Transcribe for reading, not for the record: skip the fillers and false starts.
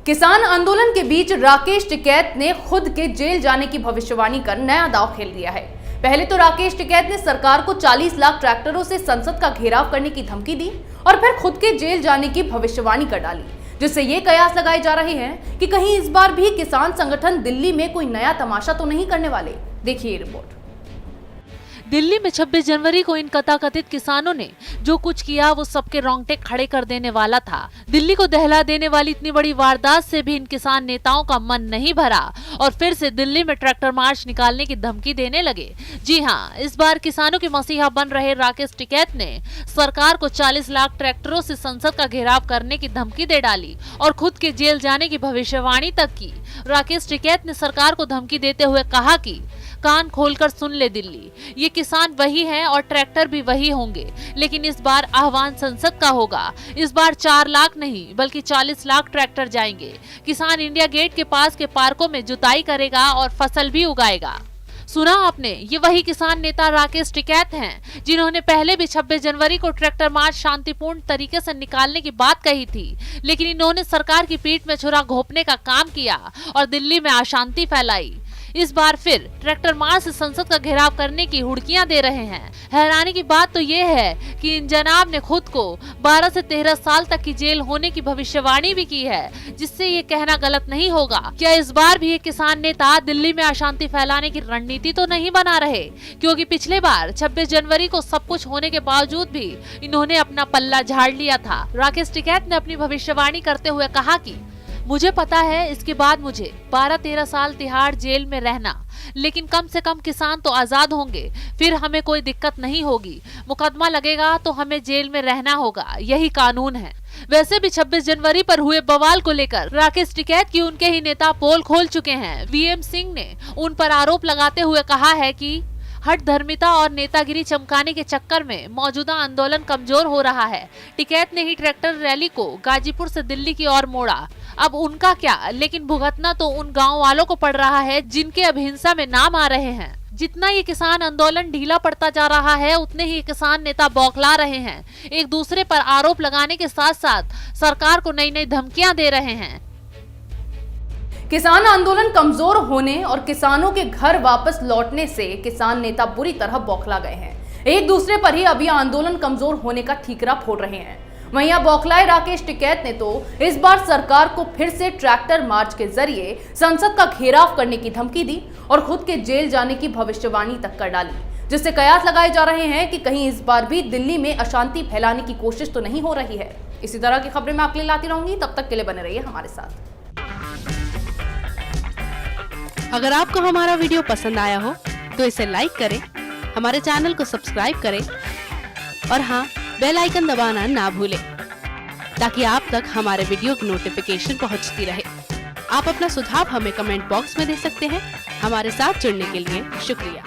किसान आंदोलन के बीच राकेश टिकैत ने खुद के जेल जाने की भविष्यवाणी कर नया दांव खेल दिया है। पहले तो राकेश टिकैत ने सरकार को 40 लाख ट्रैक्टरों से संसद का घेराव करने की धमकी दी और फिर खुद के जेल जाने की भविष्यवाणी कर डाली, जिससे ये कयास लगाए जा रहे हैं कि कहीं इस बार भी किसान संगठन दिल्ली में कोई नया तमाशा तो नहीं करने वाले। देखिए रिपोर्ट। दिल्ली में 26 जनवरी को इन तथाकथित किसानों ने जो कुछ किया वो सबके रोंगटे खड़े कर देने वाला था। दिल्ली को दहला देने वाली इतनी बड़ी वारदात से भी इन किसान नेताओं का मन नहीं भरा और फिर से दिल्ली में ट्रैक्टर मार्च निकालने की धमकी देने लगे। जी हां, इस बार किसानों के मसीहा बन रहे राकेश टिकैत ने सरकार को 40 लाख ट्रैक्टरों से संसद का घेराव करने की धमकी दे डाली और खुद के जेल जाने की भविष्यवाणी तक की। राकेश टिकैत ने सरकार को धमकी देते हुए कहा कि कान खोलकर सुन ले दिल्ली, ये किसान वही हैं और ट्रैक्टर भी वही होंगे, लेकिन इस बार आह्वान संसद का होगा। इस बार 4 लाख नहीं बल्कि 40 लाख ट्रैक्टर जाएंगे। किसान इंडिया गेट के पास के पार्कों में जुताई करेगा और फसल भी उगाएगा। सुना आपने, ये वही किसान नेता राकेश टिकैत हैं जिन्होंने पहले भी 26 जनवरी को ट्रैक्टर मार्च शांतिपूर्ण तरीके से निकालने की बात कही थी, लेकिन इन्होंने सरकार की पीठ में छुरा घोंपने का काम किया और दिल्ली में अशांति फैलाई। इस बार फिर ट्रैक्टर मार्च से संसद का घेराव करने की हुड़कियां दे रहे हैं। हैरानी की बात तो ये है कि इन जनाब ने खुद को 12 से 13 साल तक की जेल होने की भविष्यवाणी भी की है, जिससे ये कहना गलत नहीं होगा। क्या इस बार भी ये किसान नेता दिल्ली में अशांति फैलाने की रणनीति तो नहीं बना रहे? क्योंकि पिछले बार 26 जनवरी को सब कुछ होने के बावजूद भी इन्होंने अपना पल्ला झाड़ लिया था। राकेश टिकैत ने अपनी भविष्यवाणी करते हुए कहा कि मुझे पता है इसके बाद मुझे 12-13 साल तिहाड़ जेल में रहना, लेकिन कम से कम किसान तो आजाद होंगे, फिर हमें कोई दिक्कत नहीं होगी। मुकदमा लगेगा तो हमें जेल में रहना होगा, यही कानून है। वैसे भी 26 जनवरी पर हुए बवाल को लेकर राकेश टिकैत की उनके ही नेता पोल खोल चुके हैं। वीएम सिंह ने उन पर आरोप लगाते हुए कहा है कि हट धर्मिता और नेतागिरी चमकाने के चक्कर में मौजूदा आंदोलन कमजोर हो रहा है। टिकैत ने ही ट्रैक्टर रैली को गाजीपुर से दिल्ली की ओर मोड़ा। अब उनका क्या, लेकिन भुगतना तो उन गांव वालों को पड़ रहा है जिनके अब हिंसा में नाम आ रहे हैं। जितना ये किसान आंदोलन ढीला पड़ता जा रहा है, उतने ही किसान नेता बौखला रहे हैं। एक दूसरे पर आरोप लगाने के साथ साथ सरकार को नई नई धमकियां दे रहे हैं। किसान आंदोलन कमजोर होने और किसानों के घर वापस लौटने से किसान नेता बुरी तरह बौखला गए हैं। एक दूसरे पर ही अभी आंदोलन कमजोर होने का ठीकरा फोड़ रहे हैं। वहीं बौखलाए राकेश टिकैत ने तो इस बार सरकार को फिर से ट्रैक्टर मार्च के जरिए संसद का घेराव करने की धमकी दी और खुद के जेल जाने की भविष्यवाणी तक कर डाली, जिससे कयास लगाए जा रहे हैं कि कहीं इस बार भी दिल्ली में अशांति फैलाने की कोशिश तो नहीं हो रही है। इसी तरह की खबरें मैं आपके लिए लाती रहूंगी, तब तक के लिए बने रहिए हमारे साथ। अगर आपको हमारा वीडियो पसंद आया हो तो इसे लाइक करें, हमारे चैनल को सब्सक्राइब करें और हाँ, बेल आइकन दबाना ना भूलें ताकि आप तक हमारे वीडियो की नोटिफिकेशन पहुंचती रहे। आप अपना सुझाव हमें कमेंट बॉक्स में दे सकते हैं। हमारे साथ जुड़ने के लिए शुक्रिया।